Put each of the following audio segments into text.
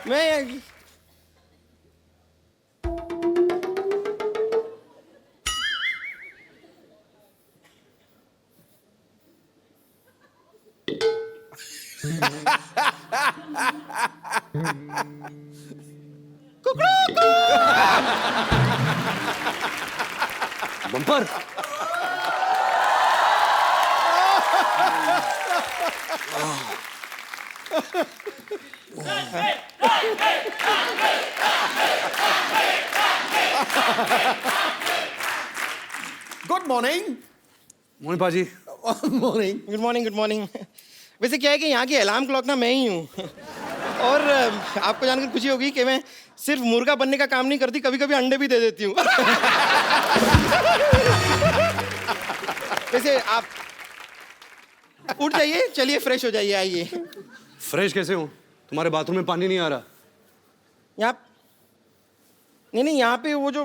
मैं bumper. Good morning. Mohan paaji. Morning. Good morning, good morning. वैसे क्या है कि यहाँ की अलार्म क्लॉक ना मैं ही हूँ। और आपको जानकर खुशी होगी कि मैं सिर्फ मुर्गा बनने का काम नहीं करती, कभी कभी अंडे भी दे देती हूँ। वैसे आप उठ जाइए, चलिए फ्रेश हो जाइए, आइए। फ्रेश कैसे हूँ? तुम्हारे बाथरूम में पानी नहीं आ रहा। यहाँ नहीं, यहाँ पे वो जो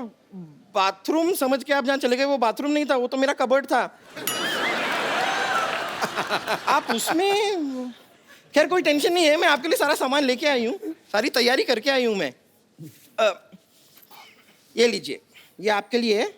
बाथरूम समझ के आप जहाँ चले गए, वो बाथरूम नहीं था, वो तो मेरा कबर्ड था। आप उसमें, खैर कोई टेंशन नहीं है, मैं आपके लिए सारा सामान लेके आई हूँ, सारी तैयारी करके आई हूँ मैं। ये लीजिए, ये आपके लिए है।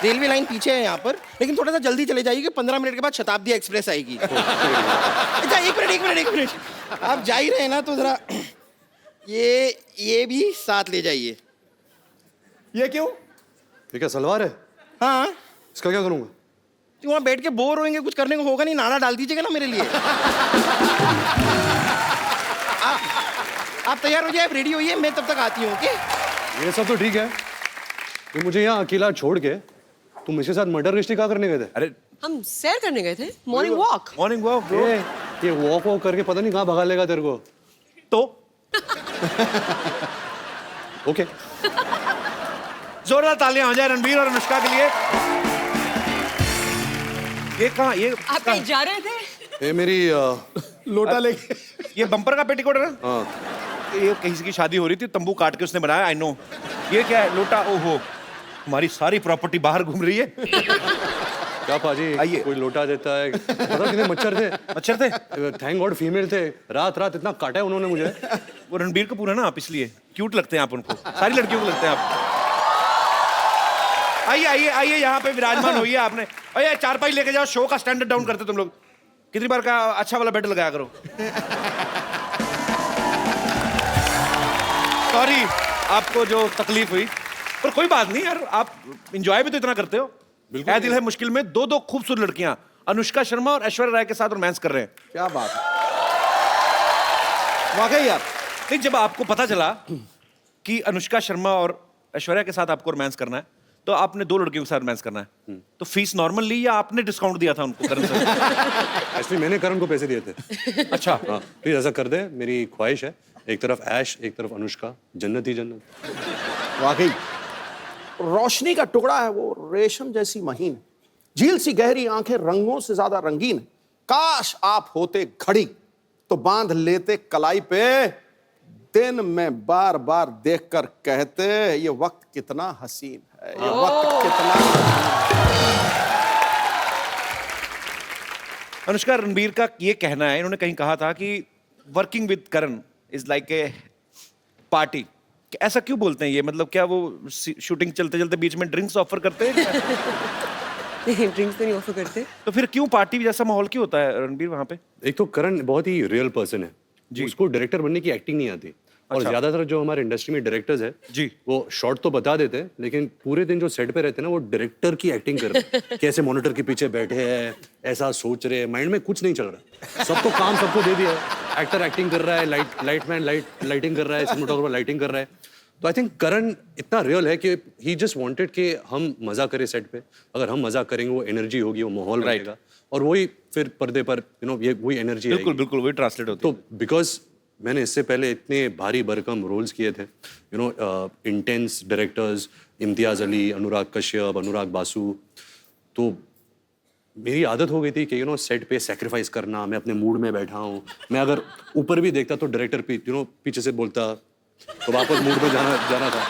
रेलवे लाइन पीछे है यहाँ पर, लेकिन थोड़ा सा जल्दी चले जाइए कि 15 मिनट के बाद शताब्दी एक्सप्रेस आएगी। अच्छा, एक मिनट, आप जा ही रहे हैं ना, तो जरा ये भी साथ ले जाइए। ये क्यों? ये क्या सलवार है? हाँ, इसका क्या करूँगा? तो वहाँ बैठ के बोर होंगे, कुछ करने को होगा नहीं, नाड़ा डाल दीजिएगा ना मेरे लिए। आप तैयार हो जाए, आप रेडी होइए, मैं तब तक आती हूँ। ओके? ये सब तो ठीक है, तो मुझे यहाँ अकेला छोड़ के तुम इसके साथ मर्डर मिस्ट्री क्या करने गए थे? अरे हम सैर करने गए थे, morning walk. Morning walk bro. ये वॉक करके पता नहीं कहाँ भगा लेगा तेरे को। तो ओके। जोरदार तालियां हो जाए रणबीर और अनुष्का के लिए। ये कहाँ, ये आप कहीं जा रहे थे? ये मेरी लोटा लेके, ये बम्पर का पेटीकोट है ना? हाँ। ये कहीं की शादी हो रही थी, तंबू काट के उसने बनाया। I know. ये क्या है? लोटा। ओहो, हमारी सारी प्रॉपर्टी बाहर घूम रही है। क्या पाजी, आइए। कोई लोटा देता है? पता कितने मच्छर थे? मच्छर थे? थैंक गॉड फीमेल थे। रात इतना काटा है उन्होंने मुझे। वो रणबीर कपूर है ना आप, इसलिए क्यूट लगते हैं आप उनको। सारी लड़कियों को लगते हैं आप। आइए आइए आइए, यहाँ पे विराजमान होइए आपने। अरे चारपाई लेके जाओ, शो का स्टैंडर्ड डाउन करते तुम लोग। कितनी बार का अच्छा वाला बेड लगाया करो। सॉरी आपको जो तकलीफ हुई, पर कोई बात नहीं यार, आप एंजॉय भी तो इतना करते हो। ऐ दिल है मुश्किल में दो खूबसूरत लड़कियां अनुष्का शर्मा और ऐश्वर्या राय के साथ रोमांस कर रहे हैं। क्या बात है, वाकई यार। नहीं, जब आपको पता चला कि अनुष्का शर्मा और ऐश्वर्या के साथ आपको रोमांस करना है, तो आपने 2 लड़कियों के साथ रोमांस करना है, तो फीस नॉर्मल ली या आपने डिस्काउंट दिया था उनको? करण सर एक्चुअली मैंने करण को पैसे दिए थे। अच्छा। हाँ, प्लीज ऐसा कर दे, मेरी ख्वाहिश है। एक तरफ ऐश, एक तरफ अनुष्का, जन्नत ही जन्नत। वाकई रोशनी का टुकड़ा है वो, रेशम जैसी महीन, झील सी गहरी आंखें, रंगों से ज्यादा रंगीन। काश आप होते घड़ी तो बांध लेते कलाई पे, दिन में बार बार देखकर कहते ये वक्त कितना हसीन है, ये वक्त कितना अनुष्का, रणबीर का ये कहना है, इन्होंने कहीं कहा था कि working with Karan is like a party. ऐसा क्यों बोलते हैं ये? मतलब क्या वो शूटिंग चलते चलते बीच में ड्रिंक्स ऑफर करते हैं? नहीं, ड्रिंक्स तो नहीं ऑफर करते। तो फिर क्यों पार्टी जैसा माहौल क्यों होता है रणबीर वहां पे? एक तो करण बहुत ही रियल पर्सन है जी, उसको डायरेक्टर बनने की एक्टिंग नहीं आती। और ज्यादातर जो हमारे इंडस्ट्री में डायरेक्टर्स है जी, वो शॉर्ट तो बता देते हैं, लेकिन पूरे दिन जो सेट पे रहते हैं ना, वो डायरेक्टर की एक्टिंग करते हैं। कैसे मॉनिटर के पीछे बैठे हैं, ऐसा सोच रहे हैं, माइंड में कुछ नहीं चल रहा। सबको काम सबको दे दिया है। एक्टर एक्टिंग कर रहा है, लाइटमैन लाइटिंग कर रहा है, सिनेमेटोग्राफर लाइटिंग कर रहा है। तो आई थिंक करण इतना रियल है कि ही जस्ट वांटेड कि हम मजा करें सेट पे। अगर हम मजा करेंगे, वो एनर्जी होगी, वो माहौल रहेगा, और वही फिर पर्दे पर ये वही एनर्जी। बिल्कुल बिल्कुल वही ट्रांसलेट होती है। तो बिकॉज मैंने इससे पहले इतने भारी भरकम रोल्स किए थे, इंटेंस डायरेक्टर्स, इम्तियाज अली, अनुराग कश्यप, अनुराग बासु, तो मेरी आदत हो गई थी कि सेट पे सेक्रीफाइस करना। मैं अपने मूड में बैठा हूँ, मैं अगर ऊपर भी देखता तो डायरेक्टर पीछे से बोलता, तो वापस मूड में जाना था।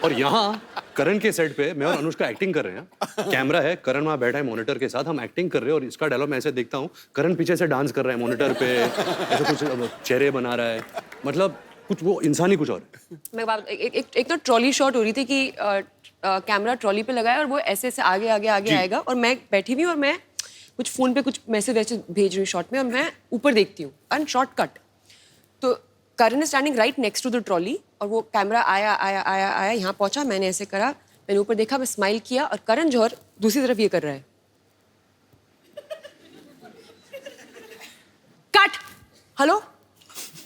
और यहाँ करण के सेट पे मैं और अनुष्का एक्टिंग कर रहे हैं, कैमरा है, करण वहाँ बैठा है मॉनिटर के साथ, हम एक्टिंग कर रहे हैं और इसका डायलॉग मैं ऐसे देखता हूँ, करण पीछे से डांस कर रहा है मॉनिटर पे, ऐसे कुछ चेहरे बना रहा है, मतलब कुछ वो इंसान ही कुछ और है। एक तो ट्रॉली शॉट हो रही थी कि कैमरा ट्रॉली पे लगाया और वो ऐसे ऐसे आगे आगे आगे आएगा और मैं बैठी हुई और मैं कुछ फोन पे कुछ मैसेज वैसे भेज रही हूँ शॉट में और मैं ऊपर देखती हूँ एंड शॉर्ट कट तो Karan is standing right next to the trolley और वो कैमरा आया आया आया आया यहाँ पहुंचा, मैंने ऐसे करा, मैंने ऊपर देखा, मैं स्माइल किया और करण जौहर दूसरी तरफ ये कर रहा है, कट, हेलो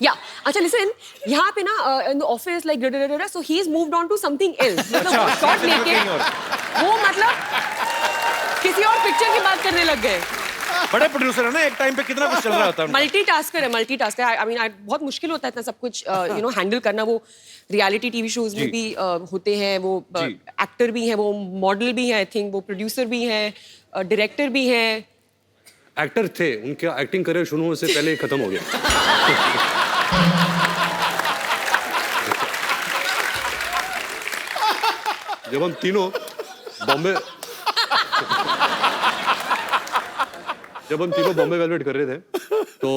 या अच्छा लिसन, यहाँ पे ना in the office like so he is moved on to something else, मतलब शॉट लेके वो मतलब किसी और पिक्चर की बात करने लग गए। बड़े प्रोड्यूसर है ना, एक टाइम पे कितना कुछ चल रहा होता है उनका। मल्टीटास्कर है। आई मीन बहुत मुश्किल होता है इतना सब कुछ यू नो हैंडल करना। वो रियलिटी टीवी शोज में भी होते हैं, वो एक्टर भी हैं, वो मॉडल भी हैं, आई थिंक वो प्रोड्यूसर भी हैं, डायरेक्टर भी हैं। एक्टर थे, उनका एक्टिंग करियर शुरू होने से पहले ही खत्म हो गया। जब हम तीनों बॉम्बे वेलवेट कर रहे थे तो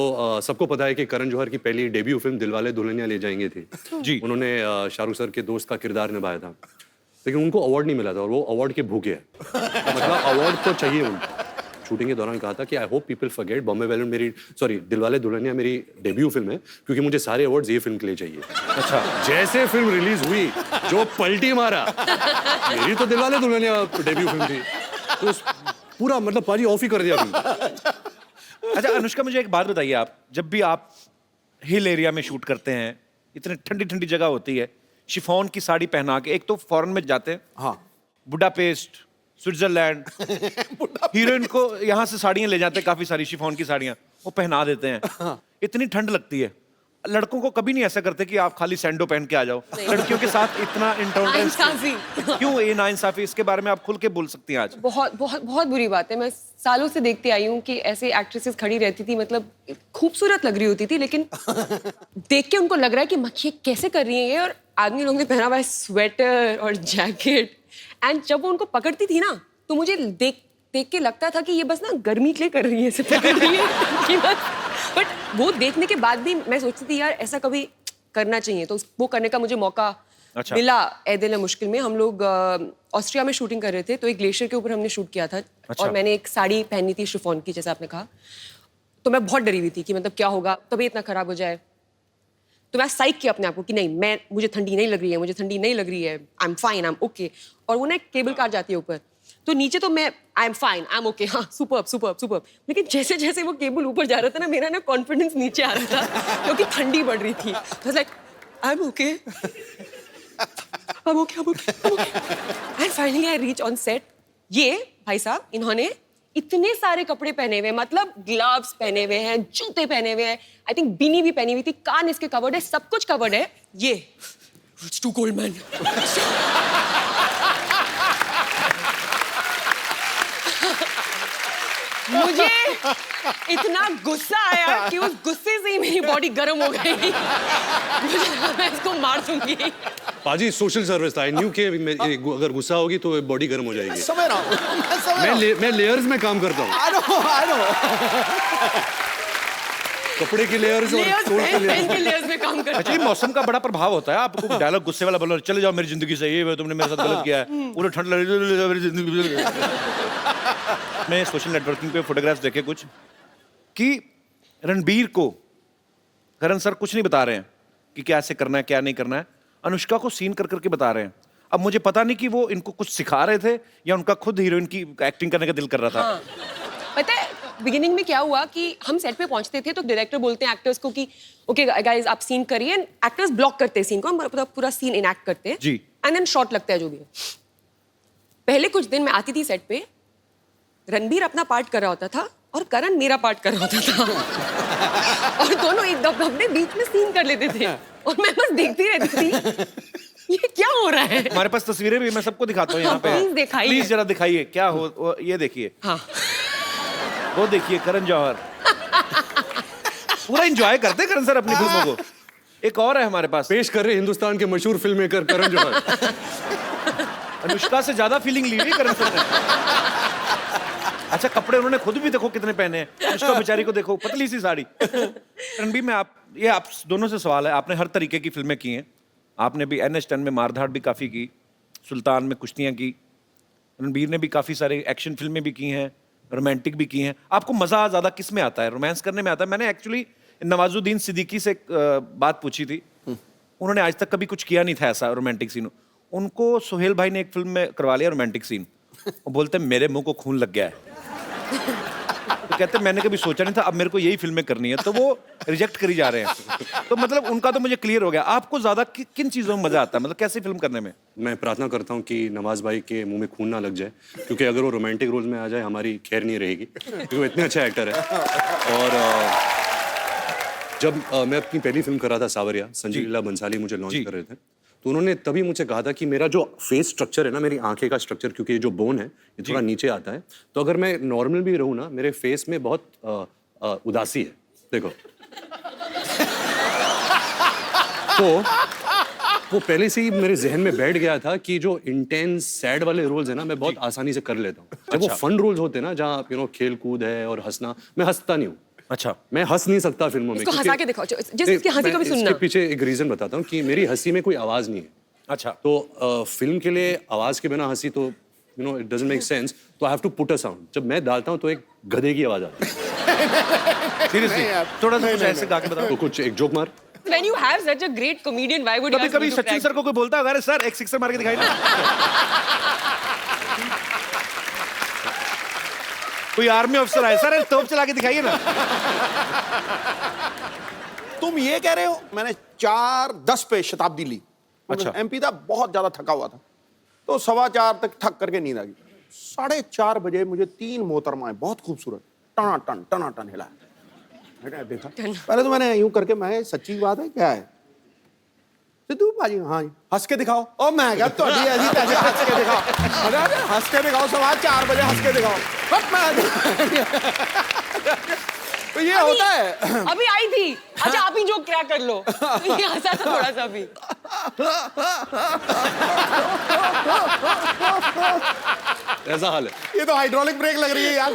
सबको पता है कि करण जौहर की पहली डेब्यू फिल्म दिलवाले दुल्हनिया ले जाएंगे थी जी। उन्होंने शाहरुख सर के दोस्त का किरदार निभाया था, लेकिन उनको अवार्ड नहीं मिला था और वो अवार्ड के भूखे हैं। मतलब अवार्ड तो चाहिए उनको। शूटिंग के दौरान कहा था कि I hope people forget Bombay velvet Dilwale Dulhania मेरी डेब्यू फिल्म है, क्योंकि मुझे सारे अवार्ड्स ये फिल्म के लिए चाहिए। अच्छा, जैसे फिल्म रिलीज हुई जो पलटी मारा, मेरी तो दिलवाले दुल्हनिया डेब्यू फिल्म थी, तो पूरा मतलब पाजी ऑफ ही कर दिया फिल्म। अच्छा अनुष्का, मुझे एक बात बताइए, आप जब भी आप हिल एरिया में शूट करते हैं, इतनी ठंडी ठंडी जगह होती है, शिफॉन की साड़ी पहना के, एक तो फॉरेन में जाते हैं, हाँ, बुडापेस्ट, स्विट्जरलैंड, हीरोइन को यहाँ से साड़ियाँ ले जाते हैं, काफी सारी शिफॉन की साड़ियाँ, वो पहना देते हैं। इतनी ठंड लगती है, लड़कों को कभी नहीं ऐसा करते कि आप खाली सैंडो पहन के आ जाओ? लड़कियों के साथ इतना इंटॉलरेंस क्यों? ये नाइंसाफी, इसके बारे में आप खुल के बोल सकती हैं आज। बहुत बहुत बहुत बुरी बात है। मैं सालों से देखती आई हूँ कि ऐसे एक्ट्रेसेस खड़ी रहती थी, मतलब खूबसूरत लग रही होती थी, लेकिन देख के उनको लग रहा है कि मखिए कैसे कर रही है ये, और आदमी लोगों ने पहना हुआ है स्वेटर और जैकेट, एंड जब वो उनको पकड़ती थी ना तो मुझे देख के लगता था कि ये बस ना गर्मी के लिए कर रही है, ऐसे पकड़ रही है। बट वो देखने के बाद भी मैं सोचती थी यार ऐसा कभी करना चाहिए, तो वो करने का मुझे मौका मिला। ए दिल है मुश्किल में हम लोग ऑस्ट्रिया में शूटिंग कर रहे थे, तो एक ग्लेशियर के ऊपर हमने शूट किया था। और मैंने एक साड़ी पहनी थी शिफॉन की, जैसे आपने कहा, तो मैं बहुत डरी हुई थी कि मतलब क्या होगा, तबीयत इतना खराब हो जाए। तो मैं साइक किया अपने आप को कि नहीं, मुझे ठंडी नहीं लग रही है, मुझे ठंडी नहीं लग रही है, I am fine, I am okay. और वो ना एक केबल कार जाती है ऊपर, तो नीचे तो मैं I am fine, I am okay, हाँ सुपर्ब सुपर्ब सुपर्ब, लेकिन जैसे जैसे वो केबल ऊपर जा रहा था ना, मेरा ना कॉन्फिडेंस नीचे आ रहा था क्योंकि ठंडी बढ़ रही थी। तो like I am okay, I'm okay. And finally I reach on set. ये भाई साहब इन्होंने इतने सारे कपड़े पहने हुए, मतलब ग्लव्स पहने हुए हैं, जूते पहने हुए हैं, आई थिंक बीनी भी पहनी हुई थी, कान इसके कवर्ड है, सब कुछ कवर्ड है। ये It's too cold man. मुझे इतना गुस्सा आया कि उस गुस्से से ही मेरी बॉडी गर्म हो गई। मुझे लगा मैं इसको मार दूंगी। पाजी सोशल सर्विस था, आई न्यू कि अगर गुस्सा होगी तो बॉडी गर्म हो जाएगी। समझ रहा हूँ, मैं लेयर्स में काम करता हूँ। I know. कपड़े की लेयर्स और कोट के लेयर्स में काम करता। अच्छा, ये मौसम का बड़ा प्रभाव होता है। आपको डायलॉग गुस्से वाला बोलो, चले जाओ मेरी जिंदगी से, ये तुमने मेरे साथ गलत किया है, पूरा ठंड लग रही है मेरी जिंदगी। मैं सोशल नेटवर्किंग पे फोटोग्राफ्स देखे कुछ कि रणबीर को करण सर कुछ नहीं बता रहे हैं कि क्या ऐसे करना है क्या नहीं करना है, अनुष्का को सीन कर करके बता रहे हैं। अब मुझे पता नहीं कि वो इनको कुछ सिखा रहे थे या उनका खुद हीरोइन की एक्टिंग करने का दिल कर रहा था। हाँ। पता है बिगिनिंग में क्या हुआ कि हम सेट पे पहुंचते थे तो डायरेक्टर बोलते हैं एक्टर्स को कि ओके गाइस आप सीन करिए, एक्टर्स ब्लॉक करते हैं सीन को, हम पूरा सीन इनएक्ट करते हैं जी, एंड देन शॉट लगता है जो भी है। पहले कुछ दिन मैं आती थी सेट पे, रणबीर अपना पार्ट कर रहा होता था और करण मेरा पार्ट कर रहा होता था और दोनों एक अपने बीच में सीन कर लेते थे और मैं बस देखती रहती थी ये क्या हो रहा है। हमारे पास तस्वीरें भी मैं सबको दिखाता हूँ यहाँ पे, प्लीज दिखाइए, प्लीज जरा दिखाइए क्या हो। ये देखिए, हाँ वो देखिए करण जौहर पूरा एंजॉय करते हैं करण सर अपनी फिल्मों को। एक और है हमारे पास, पेश कर रहे हिंदुस्तान के मशहूर फिल्म मेकर करण जौहर। अनुष्का से ज्यादा फीलिंग ली हुई करण सर ने। अच्छा, कपड़े उन्होंने खुद भी देखो कितने पहने हैं। अनुष्का बेचारी को देखो, पतली सी साड़ी। रणबीर में आप दोनों से सवाल है, आपने हर तरीके की फिल्में की हैं। आपने भी NH10 में मारधाड़ भी काफी की, सुल्तान में कुश्तियां की, रणबीर ने भी काफी सारे एक्शन फिल्में भी की हैं, रोमांटिक भी की हैं। आपको मजा ज्यादा किस में आता है, रोमांस करने में आता है? मैंने एक्चुअली नवाजुद्दीन सिद्दीकी से एक बात पूछी थी, उन्होंने आज तक कभी कुछ किया नहीं था ऐसा रोमांटिक सीन। उनको सुहेल भाई ने एक फिल्म में करवा लिया रोमांटिक सीन, वो बोलते मेरे मुंह को खून लग गया है। तो कहते मैंने कभी सोचा नहीं था, अब मेरे को यही फिल्में करनी है, तो वो रिजेक्ट करी जा रहे हैं। तो मतलब उनका तो मुझे क्लियर हो गया। आपको ज्यादा किन चीजों में मजा आता है, मतलब कैसी फिल्म करने में? मैं प्रार्थना करता हूँ कि नवाज भाई के मुंह में खून ना लग जाए, क्योंकि अगर वो रोमांटिक रोल में आ जाए हमारी खैर नहीं रहेगी, क्योंकि वो इतने अच्छे एक्टर है। और जब मैं अपनी पहली फिल्म कर रहा था सावरिया, संजय लीला बंसाली मुझे लॉन्च कर रहे थे, तो उन्होंने तभी मुझे कहा था कि मेरा जो फेस स्ट्रक्चर है ना, मेरी आंखें का स्ट्रक्चर, क्योंकि ये जो बोन है ये थोड़ा नीचे आता है, तो अगर मैं नॉर्मल भी रहूँ ना, मेरे फेस में बहुत उदासी है, देखो। तो वो पहले से ही मेरे जहन में बैठ गया था कि जो इंटेंस सैड वाले रोल्स है ना, मैं बहुत आसानी से कर लेता हूँ। जब वो फन रोल्स होते हैं ना, जहाँ खेल कूद है और हंसना, मैं हंसता नहीं हूँ। अच्छा, मैं हंस नहीं सकता फिल्मों में। इसको हंसा के दिखाओ, जिसकी हंसी को भी सुनना। इसके पीछे एक रीजन बताता हूँ कि मेरी हंसी में कोई आवाज नहीं है। अच्छा, तो फिल्म के लिए आवाज के बिना हंसी तो इट डजंट मेक सेंस, तो I have to put a sound. जब मैं डालता हूँ तो एक गधे की आवाज आती है। सीरियसली थोड़ा सा कुछ ऐसे गा के बताओ। तो कुछ एक जोक मार। When you have such a great comedian, why would you कभी ask कभी me to Sachin crack? Sir को कोई बोलता है, अरे सर एक सिक्सर मार के दिखाई ना। कोई आर्मी अफसर आए, सर एक तोप चला के दिखाइए ना। तुम ये कह रहे हो मैंने 4:10 पे शताब्दी ली। अच्छा। MP था, बहुत ज्यादा थका हुआ था, तो 4:15 तक थक करके नींद आ गई। 4:30 बजे मुझे 3 मोहतरमाएं बहुत खूबसूरत टनाटन हिला। मैंने देखा, पहले तो मैंने यूं करके, मैं सच्ची बात है क्या है सिद्धू भाजी, हाँ जी हंस के दिखाओ। ओ मैं क्या तो ऐसी तैसी हंस के दिखाओ, अरे हंस के दिखाओ, 4:15 बजे हंस के दिखाओ। तो ये होता है। अभी आई थी, अच्छा आप ही जो क्या कर लो। ये हंसा था थोड़ा सा भी। ऐसा हाल है। ये तो हाइड्रोलिक ब्रेक लग रही है यार।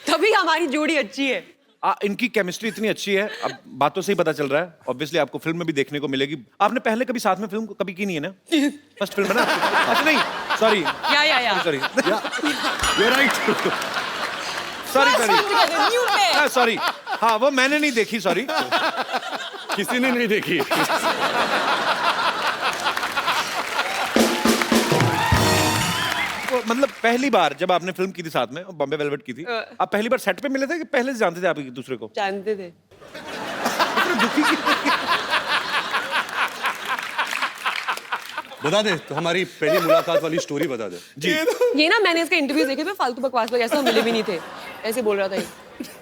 तभी हमारी जोड़ी अच्छी है। इनकी केमिस्ट्री इतनी अच्छी है, अब बातों से ही पता चल रहा है। ऑब्वियसली आपको फिल्म में भी देखने को मिलेगी। आपने पहले कभी साथ में फिल्म कभी की नहीं है ना? फर्स्ट फिल्म है ना? अच्छा नहीं, सॉरी या sorry you are right. Sorry, हाँ वो मैंने नहीं देखी, सॉरी। किसी ने नहीं देखी। मतलब पहली बार जब आपने फिल्म की थी साथ में, बॉम्बे वेलवेट की थी, आप पहली बार सेट पे मिले थे कि पहले से जानते थे आप एक दूसरे को? जानते थे। बता दे तो, हमारी पहली मुलाकात वाली स्टोरी बता दे। जी। ये ना मैंने इसके इंटरव्यूज देखे थे, फालतू बकवास लोग ऐसा मिले भी नहीं थे, ऐसे बोल रहा था ये।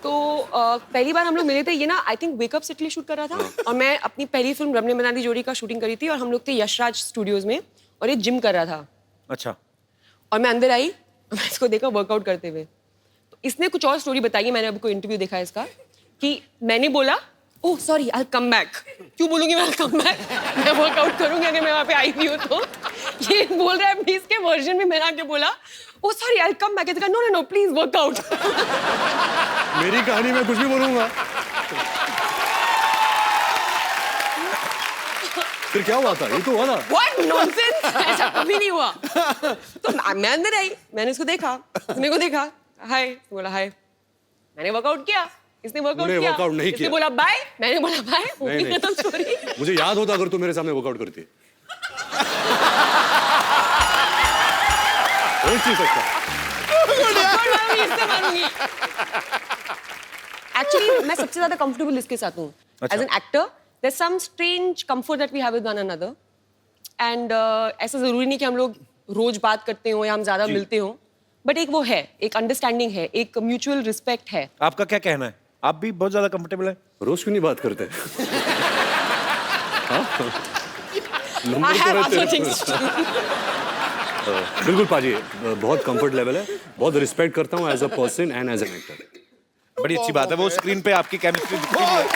तो पहली बार हम लोग मिले थे, ये ना आई थिंक वेकअप से क्लिक शूट कर रहा था, और मैं अपनी पहली फिल्म रमने मनाली जोड़ी का शूटिंग करी थी, और हम लोग थे यशराज स्टूडियोज में, और ये जिम कर रहा था। अच्छा। और मैं अंदर आई, मैं इसको देखा वर्कआउट करते हुए। तो इसने कुछ और स्टोरी बताई है, मैंने अभी कोई इंटरव्यू देखा है इसका, कि मैंने बोला oh sorry I come back. क्यों बोलूंगी मैं कम बैक, मैं वर्कआउट करूंगी अगर मैं वहां पे आई भी हूँ तो। ये बोल रहा है अभी इसके वर्जन में, मैंने आके बोला oh sorry I come back. No no no please work out. मेरी कहानी में कुछ भी बोलूंगा। फिर क्या हुआ था? ये तो हुआ था। What nonsense! ऐसा कभी नहीं हुआ। तो मैं अंदर आई, मैंने इसको देखा, मेरे को देखा, हाय, बोला हाय, मैंने वर्कआउट किया, इसने वर्कआउट किया, वर्कआउट नहीं इसने किया। बोला बाय, मैंने बोला बाय, नहीं, नहीं। खत्म स्टोरी। मुझे याद होता अगर तू मेरे सामने वर्कआउट करती। हो नहीं सकता। एक्चुअली मैं सबसे ज्यादा कंफर्टेबल इसके साथ हूँ as an actor. There some strange comfort that we have with one another, and ऐसा जरूरी नहीं कि हम लोग रोज बात करते हो या हम ज्यादा मिलते हो, बट एक वो है, एक अंडरस्टैंडिंग है, एक म्यूचुअल रिस्पेक्ट है। आपका क्या कहना है? आप भी बहुत ज्यादा कंफर्टेबल हैं? रोज क्यों नहीं बात करते? I have other things to do. बिल्कुल पाजी, बहुत कंफर्ट लेवल है, बहुत रिस्पेक्ट करता हूँ as a person and as an actor. बड़ी अच्छी बात है, वो स्क्रीन पे आपकी केमिस्ट्री दिखती है।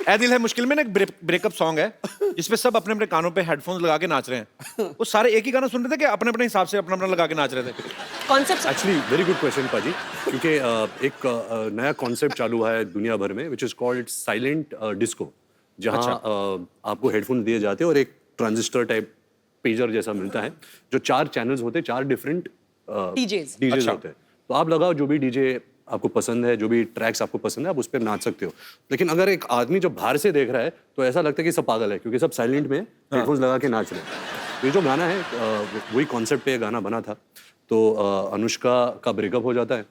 ऐ दिल है मुश्किल में ना एक ब्रेकअप सॉन्ग है जिसमें सब अपने अपने कानों पे हेडफोन्स लगा के नाच रहे हैं। वो सारे एक ही गाना सुन रहे थे कि अपने अपने हिसाब से अपना अपना लगा के नाच रहे थे? Concept actually very good question पाजी, क्योंकि एक नया कॉन्सेप्ट चालू है दुनिया भर में which is called silent disco, जहां आपको हेडफोन दिए जाते हैं और एक ट्रांजिस्टर टाइप पेजर जैसा मिलता है, जो 4 चैनल्स होते हैं, 4 डिफरेंट डीजेस। डीजेस होते हैं। तो आप लगाओ जो भी डीजे आपको पसंद है, जो भी ट्रैक्स आपको पसंद है, आप उस पर नाच सकते हो। लेकिन अगर एक आदमी जो बाहर से देख रहा है तो ऐसा लगता है कि सब पागल है, क्योंकि सब साइलेंट में हेडफोन्स लगा के नाच रहे हैं। तो ये जो गाना है वही कॉन्सेप्ट पे गाना बना था। तो अनुष्का का ब्रेकअप हो जाता है,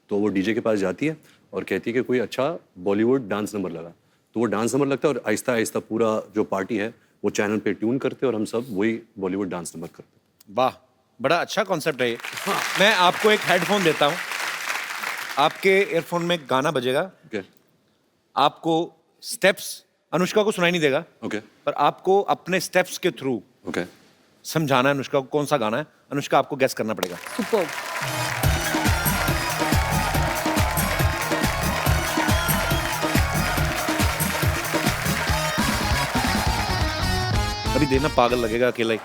तो वो डीजे के पास जाती है और कहती है कि कोई अच्छा बॉलीवुड डांस नंबर लगा। तो वो डांस नंबर लगता है और आहिस्ता आहिस्ता पूरा जो पार्टी है वो चैनल पे ट्यून करते हैं और हम सब वही बॉलीवुड डांस नंबर करते हैं। वाह, बड़ा अच्छा कॉन्सेप्ट है ये। मैं आपको एक हेडफोन देता हूँ, आपके ईयरफोन में गाना बजेगा, ओके आपको स्टेप्स अनुष्का को सुनाई नहीं देगा, ओके पर आपको अपने स्टेप्स के थ्रू ओके समझाना है अनुष्का को कौन सा गाना है। अनुष्का आपको गेस करना पड़ेगा। सुपर। अभी देना पागल लगेगा अकेला ही।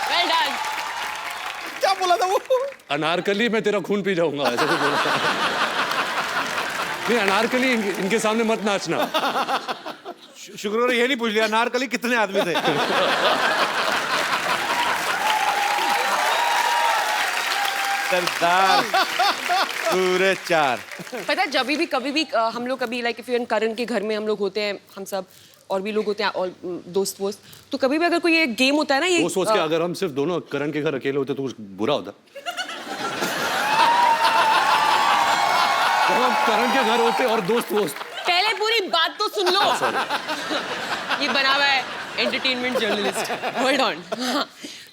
Well done. क्या बोला था वो? अनारकली मैं तेरा खून पी जाऊंगा, ऐसा तो बोला। नहीं, अनारकली इनके सामने मत नाचना। शुक्र है ये नहीं पूछ लिया नारकली कितने आदमी थे। सरदार पूरे 4। पता है जब भी कभी भी हम लोग कभी लाइक इफ यू करण के घर में हम लोग होते हैं, हम सब और भी लोग होते हैं और दोस्त वोस्त, तो कभी भी अगर कोई ये गेम होता है ना, ये वो सोच के अगर हम सिर्फ दोनों करण के घर अकेले होते तो कुछ बुरा होता। तो हम करण के घर होते और दोस्त वोस्त। पहले पूरी बात तो सुन लो। ये बना हुआ है एंटरटेनमेंट जर्नलिस्ट, होल्ड ऑन।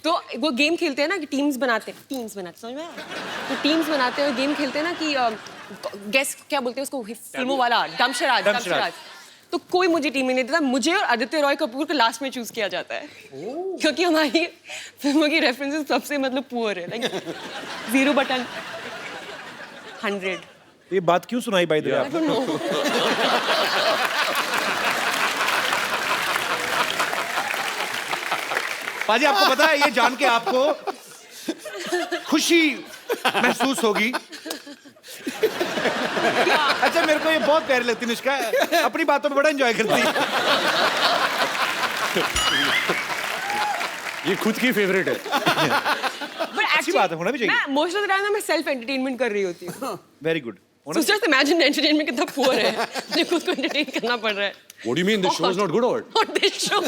तो वो गेम खेलते हैं ना कि टीम्स बनाते हैं, समझ में आया? तो टीम्स बनाते हैं और गेम खेलते हैं ना कि गेस क्या बोलते हैं उसको, फिल्मों वाला दमशराज। तो कोई मुझे टीम में नहीं देता, मुझे और आदित्य रॉय कपूर को लास्ट में चूज किया जाता है, क्योंकि हमारी फिल्मों की रेफरेंसेस सबसे मतलब पुअर है, लाइक 0/100। ये बात क्यों सुनाई बाय द वे I आपने? don't know. पाजी आपको पता है ये जान के आपको खुशी महसूस होगी। अच्छा मेरे को ये बहुत प्यारी लगती है अनुष्का, अपनी बातों में बड़ा एंजॉय करती है। ये खुद की फेवरेट है। But अच्छी बात है, होना भी चाहिए। मैं मोस्ट ऑफ द टाइम मैं सेल्फ एंटरटेनमेंट कर रही होती हूँ। Very good. So just imagine entertainment कितना पुअर है, मुझे खुद को एंटरटेन करना पड़ रहा है। What do you mean? This show is not good or what? Not this show.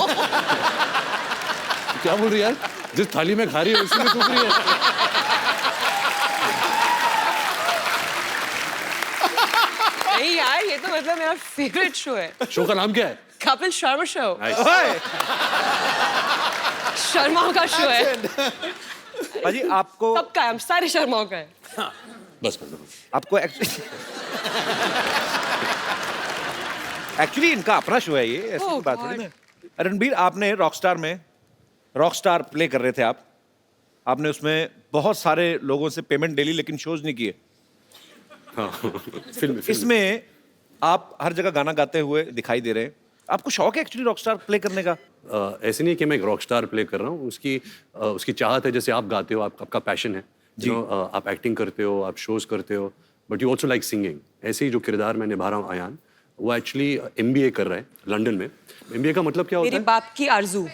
क्या बोल रही है यार? जिस थाली में खा रही है उसी में थूक रही है। नहीं यार, ये तो मतलब मेरा फेवरेट शो है। शो का नाम क्या है? कपिल शर्मा शो। Nice. शर्माओं का शो है। पाजी आपको सबका है, हम सारे शर्माओं का है। बस आपको एक्चुअली इनका अपना शो है ये, ऐसी Oh कोई बात God. नहीं है। रणबीर, आपने रॉकस्टार में रॉकस्टार प्ले कर रहे थे आपने उसमें बहुत सारे लोगों से पेमेंट ले ली लेकिन शोज नहीं किए। हाँ, फिल्म इसमें आप हर जगह गाना गाते हुए दिखाई दे रहे हैं। आपको शौक है एक्चुअली रॉकस्टार प्ले करने का? ऐसे नहीं कि मैं एक रॉकस्टार प्ले कर रहा हूँ, उसकी चाहत है, जैसे आप गाते हो, आपका पैशन है जी। आप एक्टिंग करते हो, आप शोज करते हो, but you also like singing. ऐसे ही जो किरदार मैं निभा रहा हूँ अयान, वो एक्चुअली MBA कर रहा है लंदन में। MBA का मतलब क्या होता मेरे है? बाप की आरज़ू।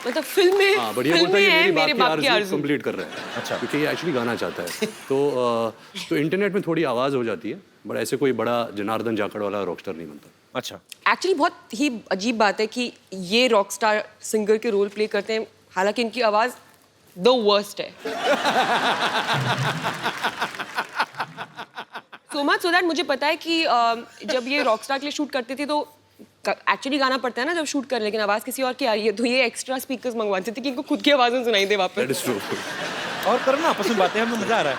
मतलब फिल्म में हाँ, बढ़िया फिल्म बोलता है में कि है मेरी मेरे बाप की आरज़ू। कंप्लीट कर रहा है। अच्छा। क्योंकि ये एक्चुअली गाना चाहता है। तो इंटरनेट में थोड़ी आवाज़ हो जाती है, बट ऐसे कोई बड़ा जनार्दन जाखड़ वाला रॉकस्टार नहीं बनता। अच्छा, एक्चुअली बहुत ही अजीब बात है कि ये रॉकस्टार सिंगर के रोल प्ले करते हैं, हालांकि इनकी आवाज द वर्स्ट है। सो मच सो दैट मुझे पता है कि जब ये रॉकस्टार के लिए शूट करते थे तो एक्चुअली गाना पड़ता है ना जब शूट कर, लेकिन आवाज किसी और की आ रही है, तो ये एक्स्ट्रा स्पीकर्स मंगवाते थे कि इनको खुद की आवाज में सुनाई दे दैट वापस। Is true. और करो ना, आपस में बातें, हमें मजा आ रहा है।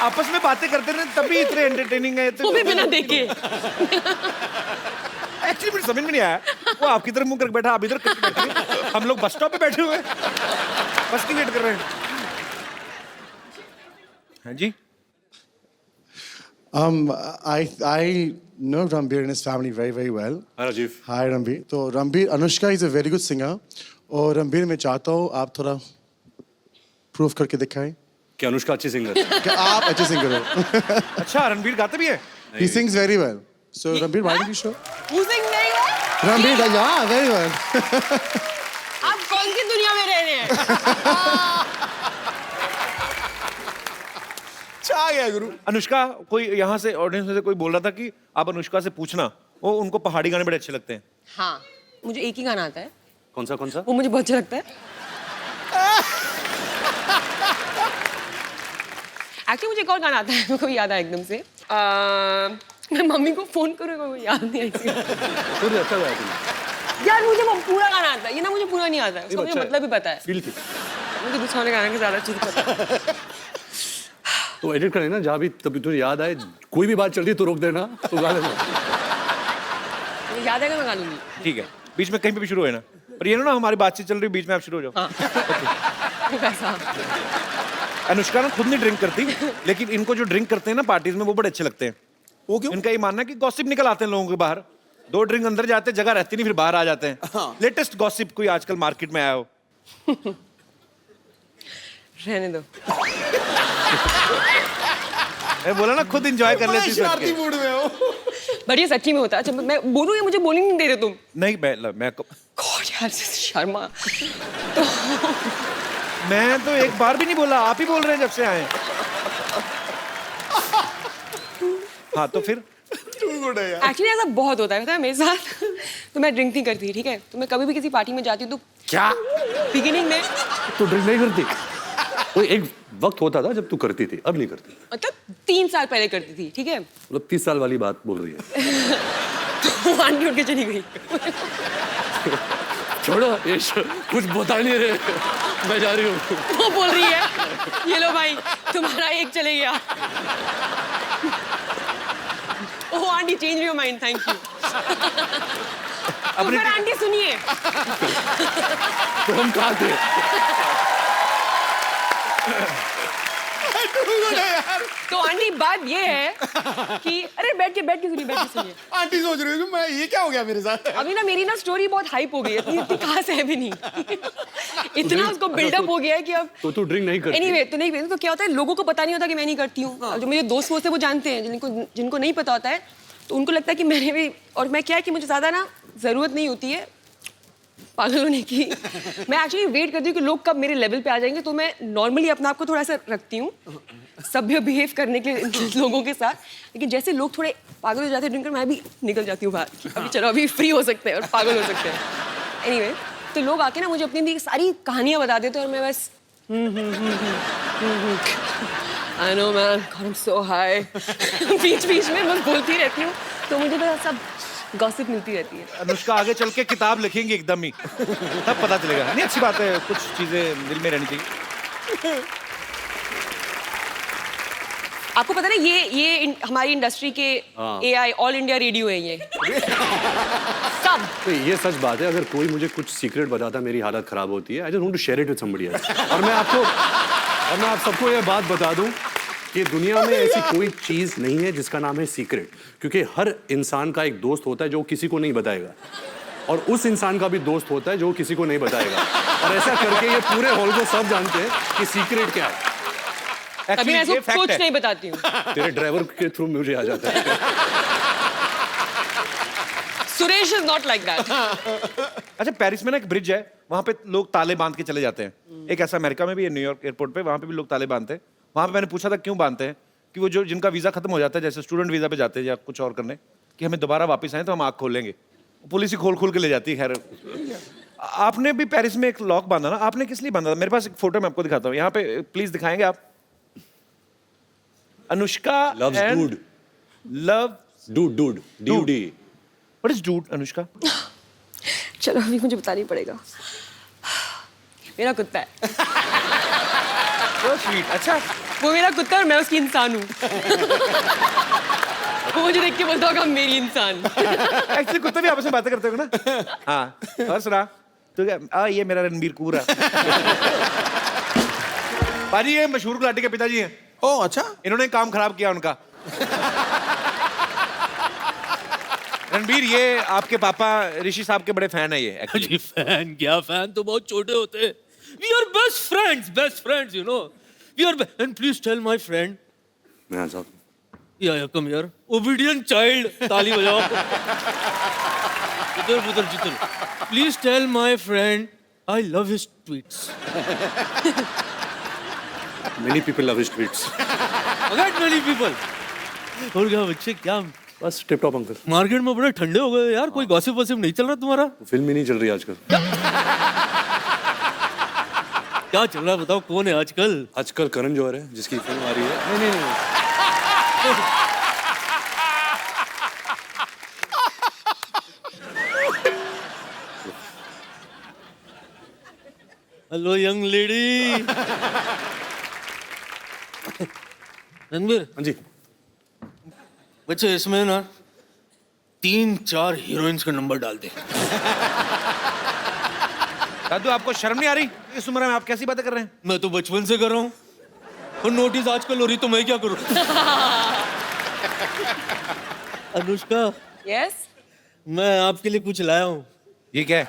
आपस में बातें करते रहे तभी इतने एंटरटेनिंग है वो भी बिना देखे। एक्चुअली मुझे समझ में नहीं आया, वो आपकी तरफ मुंह करके बैठा, आप इधर करके बैठे हैं। हम लोग बस स्टॉप पे बैठे हुए हैं, बस की वेट कर रहे हैं। हाँ जी। I know Ranbir and his family very, very well. हाँ राजीव। Hi Ranbir. तो Ranbir, Anushka is a very good singer. और Ranbir मैं चाहता हूँ आप थोड़ा प्रूफ करके दिखाएं कि अनुष्का अच्छी सिंगर है। कि आप अच्छे सिंगर हो। अच्छा, रणबीर गाते भी है? He sings very well. So Ranbir, why don't you show? Music नहीं है? Ranbir, yeah, very well. आप कौन सी दुनिया में रह रहे हैं? छा गया गुरु। अनुष्का, कोई यहाँ से ऑडियंस में से कोई बोल रहा था कि आप अनुष्का से पूछना, वो उनको पहाड़ी गाने बड़े अच्छे लगते हैं। हाँ, मुझे एक ही गाना आता है, कौन सा? वो मुझे बहुत अच्छा लगता है। एक्चुअली मुझे एक और गाना आता है, मेरे को भी याद आया एकदम से। मैं मम्मी को फोन करूँगा, वो याद नहीं आएगी। फिर अच्छा गाया तुमने। यार मुझे वो पूरा गाना आता है, ये ना मुझे पूरा नहीं आता है, उसका मुझे अच्छा है। मतलब भी पता है। फील की। मुझे दूसरा वाले गाने के ज्यादा अच्छे से पता है। तो एडिट करें ना, जहाँ भी तभी तुझे याद आए, कोई भी बात चल रही है तो रोक देना, तो गा देना। मुझे याद आएगा मैं गा लूंगी। ठीक है, बीच में कहीं पे भी शुरू है ना, पर ये ना हमारी बातचीत चल रही है, बीच में आप शुरू हो जाओ। वैसा। अनुष्का ना खुद नहीं ड्रिंक करती, लेकिन इनको जो ड्रिंक करते हैं ना पार्टीज में, वो बड़े अच्छे लगते हैं। वो क्यों? इनका ये मानना है कि गॉसिप निकल आते हैं लोगों के बाहर, 2 ड्रिंक अंदर जाते हैं, जगह रहती नहीं, फिर बाहर आ जाते हैं। लेटेस्ट गॉसिप कोई आजकल मार्केट में आया हो? रहने दो। मैं बोला ना खुद एंजॉय कर लेती शरारती हूँ। मूड में हो। बट ये सच्ची में होता है। अच्छा मैं बोलूँ, ये मुझे बोलने नहीं दे रहे तुम। नहीं, मैं गॉड यार, शर्मा। मैं तो एक बार भी नहीं बोला, आप ही बोल रहे हैं जब से आए। हाँ तो फिर एक्चुअली ऐसा बहुत होता है, पता है मेरे साथ। तो मैं ड्रिंक नहीं करती, ठीक है? तो मैं कभी भी किसी पार्टी में जाती हूँ तो क्या? बिगिनिंग में तो ड्रिंक नहीं करती? कोई एक वक्त होता था जब तू करती थी, अब नहीं करती। मतलब 3 साल पहले करती थी, ठीक है? मतलब 30 साल वाली बात बोल रही है। तो आंटी उठ के चली गई। छोड़ो, ये कुछ बता नहीं रहे, मैं जा रही हूँ। वो बोल रही है, ये लो भाई तुम्हारा एक चले गया। Oh aunty, change your mind, thank you. तो फिर आंटी सुनिए, तो हम कहाँ थे? तो आंटी बात ये है कि अरे बैठ के सुनिए। आंटी सोच रही है मैं ये क्या हो गया मेरे साथ। अभी ना मेरी ना स्टोरी बहुत हाइप हो गई है, इतनी खास है भी नहीं। इतना उसको बिल्डअप हो गया है कि अब तो तू ड्रिंक नहीं करती? एनीवे तो नहीं पीती। तो क्या होता है, लोगों को पता नहीं होता कि मैं नहीं करती हूँ। अब जो मेरे दोस्त होते हैं वो जानते हैं, जिनको नहीं पता होता है तो उनको लगता है कि मैंने भी, और मैं क्या है कि मुझे ज़्यादा ना ज़रूरत नहीं होती है पागल होने की। मैं एक्चुअली वेट करती हूँ कि लोग कब मेरे लेवल पे आ जाएंगे, तो मैं नॉर्मली अपने आप को थोड़ा सा रखती हूँ सभ्य बिहेव करने के लोगों के साथ। लेकिन जैसे लोग थोड़े पागल हो जाते हैं ड्रिंकर, मैं भी निकल जाती हूँ बाहर। अभी चलो, अभी फ्री हो सकते हैं और पागल हो सकते हैं। एनीवे, तो लोग आके ना मुझे अपनी सारी कहानियाँ बता देते हैं और मैं बस I know man, God I'm so high। बीच में बस बोलती रहती हूँ, तो मुझे तो सब गॉसिप मिलती रहती है। अनुष्का आगे चल के किताब लिखेंगी एकदम ही, तब पता चलेगा। नहीं, अच्छी बात है, कुछ चीजें दिल में रहनी चाहिए। आपको पता ना, ये हमारी इंडस्ट्री के AI ऑल इंडिया रेडियो है ये। सब। तो ये सच बात है, अगर कोई मुझे कुछ सीक्रेट बताता मेरी हालत खराब होती है, I just want to share it with somebody else. और मैं आप सबको ये बात बता दूं कि दुनिया में ऐसी कोई चीज नहीं है जिसका नाम है सीक्रेट, क्योंकि हर इंसान का एक दोस्त होता है जो किसी को नहीं बताएगा, और उस इंसान का भी दोस्त होता है जो किसी को नहीं बताएगा, और ऐसा करके ये पूरे हॉल को सब जानते हैं कि सीक्रेट क्या है। अभी मैं Actually, ये इसको fact कुछ है। नहीं बताती हूँ। तेरे ड्राइवर के थ्रू मुझे आ जाता है। Suresh is not like that. अच्छा, पेरिस में ना एक ब्रिज है, वहां पे लोग ताले बांध के चले जाते हैं। एक ऐसा अमेरिका में भी है, न्यूयॉर्क एयरपोर्ट पे, वहां पे भी लोग ताले बांधते हैं। वहां पे मैंने पूछा था क्यों बांधते हैं, कि वो जो जिनका वीजा खत्म हो जाता है, जैसे स्टूडेंट वीजा पे जाते हैं या कुछ और करने, कि हमें दोबारा वापस आए तो हम आँख खोलेंगे। पुलिस ही खोल के ले जाती है। खैर, आपने भी पेरिस में एक लॉक बांधा ना, आपने किस लिए बांधा था? मेरे पास एक फोटो मैं आपको दिखाता हूँ, यहाँ पे प्लीज दिखाएंगे आप? Anushka Loves dude. Dude. DUD। What is dude, Anushka? चलो अभी मुझे बताना ही पड़ेगा। मेरा कुत्ता है। So sweet. अच्छा, वो मेरा कुत्ता और मैं उसकी इंसान हूँ। वो मुझे देख के बोलता होगा मेरी इंसान। एक्चुअली कुत्ते भी आपस में बातें करते हो ना। हाँ, और सुना तो क्या ये मेरा रणबीर कपूर है। पाजी ये मशहूर गुलाटी के पिताजी हैं। ओ अच्छा, इन्होंने काम खराब किया उनका। रणबीर ये आपके पापा ऋषि साहब के बड़े फैन है ये actually। जी फैन क्या, फैन तो बहुत छोटे होते हैं। We are best friends you know, we are and please tell my friend, मैं साहब या कम हियर, ओबीडिएंट चाइल्ड, ताली बजाओ। इधर उधर जिधर, please tell my friend I love his tweets. Many people love his tweets. Again many people. और क्या बच्चे, क्या बस टिप टॉप अंकल। मार्केट में बड़े ठंडे हो गए यार, कोई गॉसिप वॉसिप नहीं चल रहा तुम्हारा? फिल्म ही नहीं चल रही आजकल। क्या चल रहा है बताओ, कौन है आजकल? आजकल करण जौहर है जिसकी फिल्म आ रही है। नहीं हेलो यंग लेडी। रणबीर हाँ जी। बच्चे इसमें ना 3-4 हीरोइंस का नंबर डाल दे। दादू आपको शर्म नहीं आ रही इस उम्र में? आप कैसी बातें कर रहे हैं? मैं तो बचपन से कर रहा हूँ, और नोटिस आजकल हो रही तो मैं क्या करूँ? अनुष्का, यस, मैं आपके लिए कुछ लाया हूँ। ये क्या है?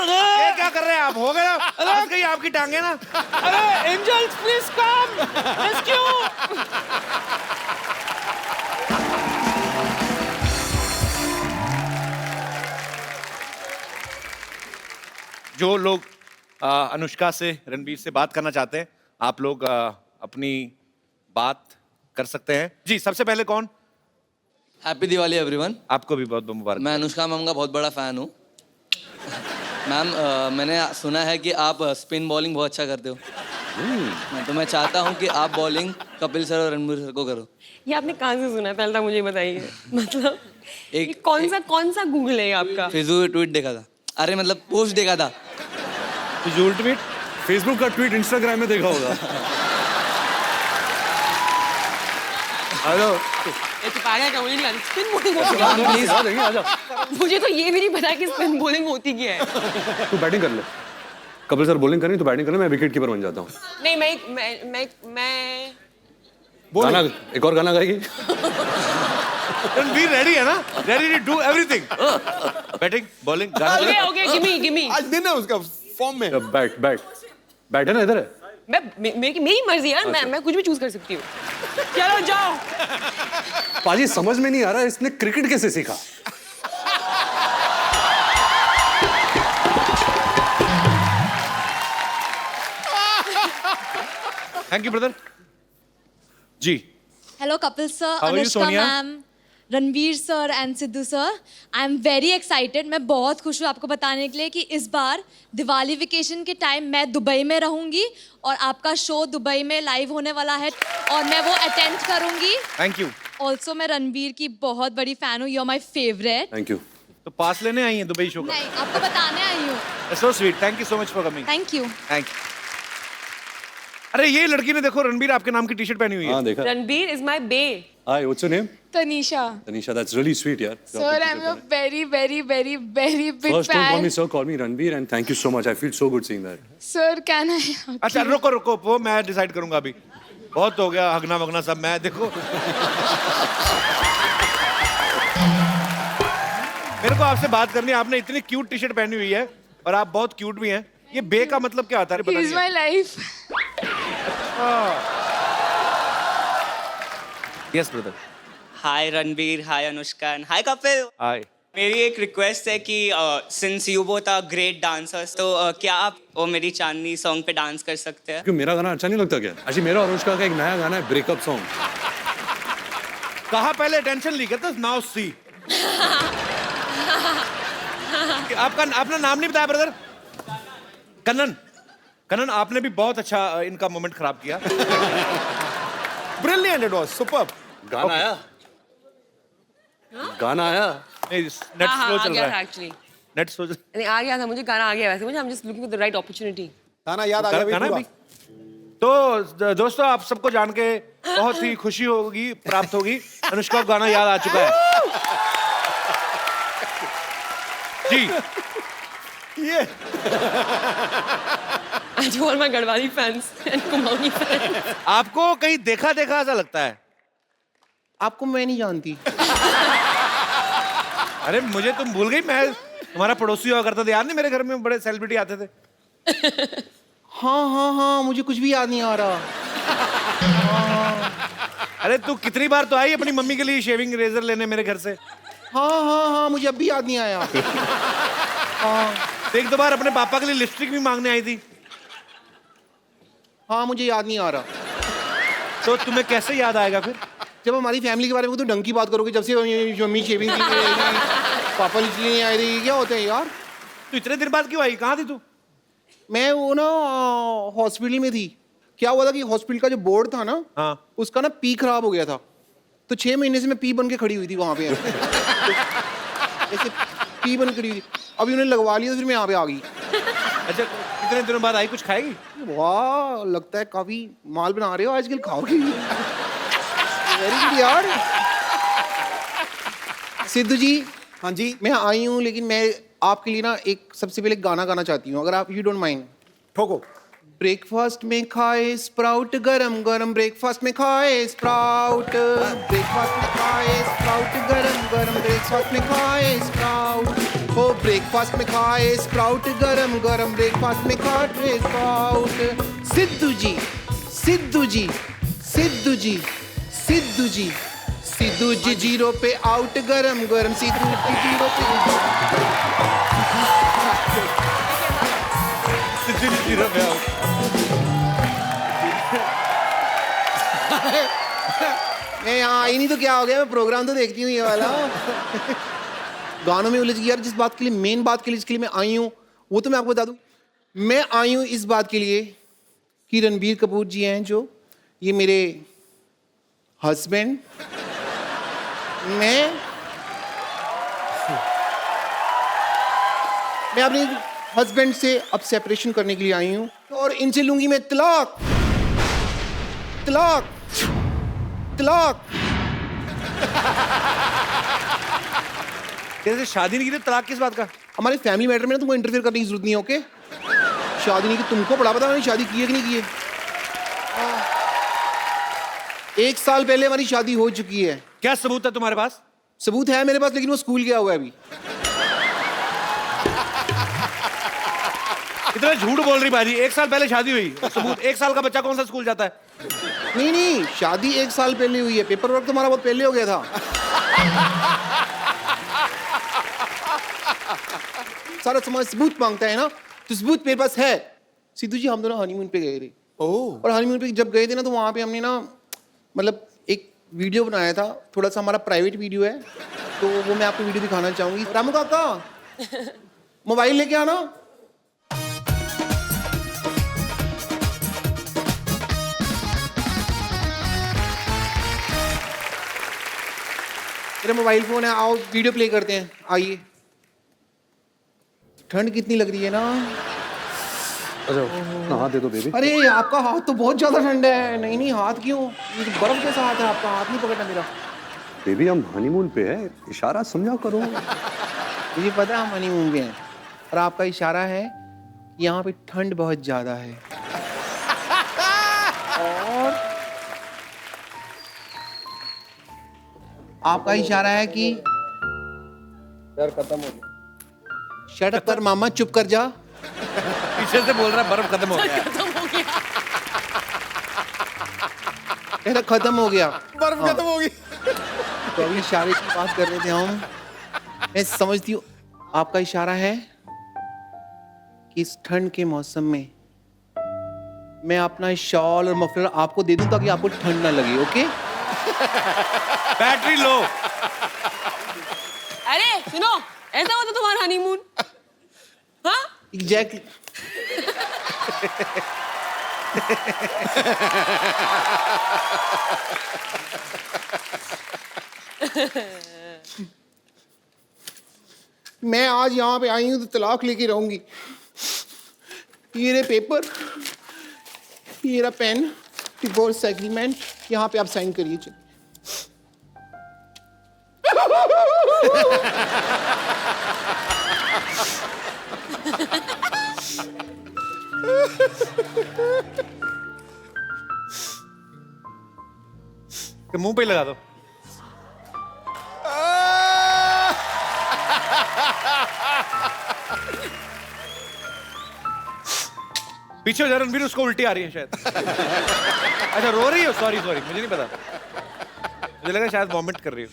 ये क्या कर रहे हैं आप? हो गया फंस गई आपकी टांगे ना। अरे एंजल्स प्लीज कम रेस्क्यू। जो लोग अनुष्का से, रणबीर से बात करना चाहते हैं, आप लोग अपनी बात कर सकते हैं। जी सबसे पहले कौन? Happy Diwali everyone. आपको भी बहुत बहुत मुबारक। मैं अनुष्का मैम का बहुत बड़ा फ़ैन हूँ। मैम मैंने सुना है कि आप स्पिन बॉलिंग बहुत अच्छा करते हो। तो मैं चाहता हूँ कि आप बॉलिंग कपिल सर और रणबीर सर को करो। ये आपने कहाँ से सुना है? पहले तो मुझे बताइए। मतलब एक- ये कौन सा गूगल है ये आपका? फेसबुक पे ट्वीट देखा था, अरे मतलब पोस्ट देखा था। फिजूल ट्वीट? फेसबुक का ट्वीट इंस्टाग्राम में देखा होगा। हेलो, ये तो पागल है, मुझे नहीं लगता स्पिन बॉलिंग होती क्या है? प्लीज आ जाएंगे, आजा। मुझे तो ये भी नहीं पता कि स्पिन बॉलिंग होती क्या है। तू बैटिंग कर ले। कपिल सर बॉलिंग करें तो बैटिंग कर ले, मैं विकेट कीपर बन जाता हूँ। नहीं मैं गाना, एक और गाना गाएगी? रणबीर रेडी है ना? Ready to do everything. Batting, bowling, गाना। Okay give me. आज दिन है उसका फॉर्म में। बैट है ना, इधर है। मेरी मर्जी यार, मैं कुछ भी चूज कर सकती हूँ। चलो जाओ। पाजी समझ में नहीं आ रहा इसने क्रिकेट कैसे सीखा। Thank you brother. जी Hello, Kapil sir, How are you, Anushka Sonia? ma'am, Ranveer sir and Sidhu sir. I am very excited. मैं बहुत खुश हूँ आपको बताने के लिए कि इस बार दिवाली वेकेशन के टाइम मैं दुबई में रहूँगी और आपका शो दुबई में लाइव होने वाला है और मैं वो अटेंड करूँगी। Thank you. ऑल्सो मैं रणवीर की बहुत बड़ी फ़ैन हूँ। You are my favourite. Thank you. तो पास लेने आई हैं दुबई शो का? नहीं, आपको बताने आई हूँ। So sweet, thank you so much for coming. Thank you. Thank you. अरे ये लड़की ने देखो रणबीर आपके नाम की टी शर्ट पहनी हुई है। हाँ देखा। Ranbir is my bae. Hi, what's your name? Tanisha. Tanisha, that's really sweet, यार। Sir, I'm a very big First, don't call fan. me sir, call me Ranveer, and thank you so much. I feel so good seeing that. Sir, can I? अच्छा रुको वो मैं decide करूंगा अभी। बहुत हो गया हगना वगना सब। मैं देखो मेरे को आपसे बात करनी है। आपने इतनी क्यूट टी शर्ट पहनी हुई है और आप बहुत क्यूट भी हैं। ये बे का मतलब क्या आता है? पता He's नहीं my life. Yes brother. Hi Ranbir, hi Anushka, hi Kapil. Hi. मेरी एक रिक्वेस्ट है कि since you both are great dancers, तो क्या आप वो मेरी चांदनी सॉन्ग पे डांस कर सकते हैं? क्यों, मेरा गाना अच्छा नहीं लगता क्या? अच्छा, मेरा और अनुष्का का एक नया गाना है, ब्रेकअप सॉन्ग। कहा पहले टेंशन ली करते, नाउ सी। आपका अपना नाम नहीं बताया ब्रदर? कनन, आपने भी बहुत अच्छा इनका मोमेंट खराब किया। Brilliant, it was superb. गाना आया? गाना आया? नेट स्लो आ चल गया रहा था है। एक्चुअली। नेट स्लो नहीं, आ गया था, मुझे गाना आ गया वैसे। मुझे I'm just looking for the right opportunity. गाना याद आ गया गाना भाई भी। तो दोस्तों आप सबको जान के बहुत ही खुशी होगी, प्राप्त होगी। अनुष्का को गाना याद आ चुका है जी। ये I do all my Garhwali fans and Kumaoni fans. आपको कहीं देखा देखा ऐसा लगता है? आपको मैं नहीं जानती। अरे मुझे तुम भूल गई, मैं तुम्हारा पड़ोसी हुआ करता था, याद नहीं? मेरे घर में बड़े सेलिब्रिटी आते थे। हाँ, मुझे कुछ भी याद नहीं आ रहा। अरे तू कितनी बार तो आई अपनी मम्मी के लिए शेविंग रेजर लेने मेरे घर से। हाँ, मुझे अब भी याद नहीं आया। एक दो बार अपने पापा के लिए लिपस्टिक भी मांगने आई थी। हाँ, मुझे याद नहीं आ रहा। तो तुम्हें कैसे याद आएगा फिर? जब हमारी फैमिली के बारे में तो ढंग की बात करोगे, जब से मम्मी शेविंग की पापा इसलिए नहीं आए थे, क्या होता है यार? तू इतने दिन बाद क्यों आई? कहाँ थी तू? मैं वो ना हॉस्पिटल में थी। क्या हुआ था कि हॉस्पिटल का जो बोर्ड था ना, हाँ। उसका ना पी खराब हो गया था। तो 6 महीने से मैं पी बन के खड़ी हुई थी वहां पे। ऐसे पी बन के खड़ी हुई थी। अभी उन्हें लगवा लिया तो फिर मैं यहाँ पे आ गई। अच्छा, कितने दिनों बाद आई? कुछ खाएगी? वाह, लगता है काफी माल बना रहे हो आजकल, खाओगी। वेरी गुड यार। सिद्धू जी। हाँ जी। मैं आई हूँ, लेकिन मैं आपके लिए ना एक सबसे पहले गाना गाना चाहती हूँ, अगर आप यू डोंट माइंड। ठोको। ब्रेकफास्ट में खाए स्प्राउट गरम गरम, ब्रेकफास्ट में खाए स्प्राउट, ब्रेकफास्ट में खाए स्प्राउट गरम गरम, ब्रेकफास्ट में खाए स्प्राउट, हो ब्रेकफास्ट में खाए स्प्राउट गरम गरम, ब्रेकफास्ट में खाए स्प्राउट। सिद्धू जी, सिद्धू जी, सिद्धू जी, सिद्धू जी, सिद्धू जी 0 पे आउट गरम गरम, सिद्धू जी 0 पे मैं यहाँ आई नहीं तो क्या हो गया, मैं प्रोग्राम तो देखती हूँ ये वाला। गानों में उलझ गई यार। जिस बात के लिए, मेन बात के लिए जिसके लिए मैं आई हूँ, वो तो मैं आपको बता दूँ। मैं आई हूँ इस बात के लिए कि रणबीर कपूर जी हैं जो, ये मेरे हस्बैंड, मैं अपने हस्बैंड से अब सेपरेशन करने के लिए आई हूँ, और इनसे लूंगी मैं तलाक, तलाक, तलाक। जैसे शादी नहीं की तो तलाक किस बात का? हमारे फैमिली मैटर में ना तुमको इंटरफेयर करने की जरूरत नहीं है, ओके? शादी नहीं की, तुमको बड़ा पता मैंने शादी की है कि नहीं की है। 1 साल पहले हमारी शादी हो चुकी है। क्या सबूत है तुम्हारे पास? सबूत है मेरे पास, लेकिन वो स्कूल गया हुआ है अभी। इतना झूठ बोल रही बाजी। 1 साल पहले शादी हुई, सबूत? 1 साल का बच्चा कौन सा स्कूल जाता है? नहीं, शादी 1 साल पहले हुई है, पेपर वर्क तुम्हारा बहुत पहले हो गया था। सारा समाज सबूत मांगता है ना, तो सबूत मेरे पास है। सिद्धू जी, हम दोनों हनीमून पे गए थे। और हनीमून पे जब गए थे ना, तो वहां पे हमने ना मतलब एक वीडियो बनाया था, थोड़ा सा हमारा प्राइवेट वीडियो है, तो वो मैं आपको वीडियो दिखाना चाहूंगी। रामू काका, मोबाइल लेके आना। मेरा मोबाइल फोन है, आओ वीडियो प्ले करते हैं, आइए। ठंड कितनी लग रही है ना। अच्छा, हाथ दे दो बेबी। अरे आपका हाथ तो बहुत ज्यादा ठंडा है। नहीं, हाथ क्यों? ये तो बर्फ जैसा हाथ है आपका, हाथ नहीं पकड़ना मेरा। बेबी हम हनीमून पे है, इशारा समझा करो। मुझे पता है हम हनीमून पे हैं, और आपका इशारा है यहाँ पे ठंड बहुत ज्यादा है। और आपका इशारा है कि डर खत्म हो गया। शट अप कर मामा, चुप कर जा। पीछे से बोल रहा बर्फ खत्म हो गया। कह रहा खत्म हो गया, बर्फ खत्म हो गई। तो अभी इशारे की बात कर रहे थे हम। मैं समझती हूँ आपका इशारा है कि इस ठंड के मौसम में मैं अपना शॉल और मफलर आपको दे दूं, ताकि आपको ठंड ना लगे, ओके? Battery low. अरे सुनो, ऐसा होता तुम्हारा हनीमून? हाँ, एग्जैक्टली। मैं आज यहाँ पे आई हूँ तो तलाक लेके रहूंगी। ये रहे पेपर, ये रहा पेन, डिवोर्स एग्रीमेंट, यहाँ पे आप साइन करिए। चलिए। मुंह पे ही लगा दो। पीछे हो जा रणबीर, उसको उल्टी आ रही है शायद। अच्छा रो रही हो? सॉरी सॉरी, मुझे नहीं पता, मुझे लगा शायद वॉमिट कर रही हो।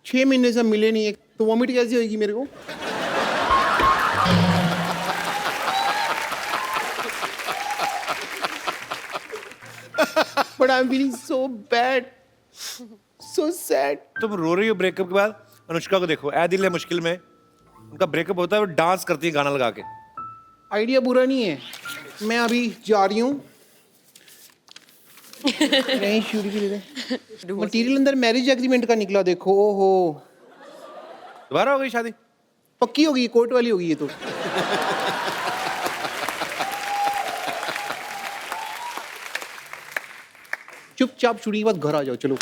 6 महीने से हम मिले नहीं है तो वॉमिट कैसी होगी मेरे को? But I'm feeling so bad, so sad. तुम रो रही हो ब्रेकअप के बाद? अनुष्का को देखो, ऐ दिल है मुश्किल में, उनका ब्रेकअप होता है, वो डांस करती है गाना लगा के। आइडिया बुरा नहीं है, मैं अभी जा रही हूँ। नहीं शूट भी दे। मटीरियल अंदर मैरिज एग्रीमेंट का निकला, देखो। ओहो, दोबारा हो गई शादी? पक्की होगी, कोर्ट वाली होगी ये तो। चुपचाप शूटिंग के बाद घर आ जाओ, चलो।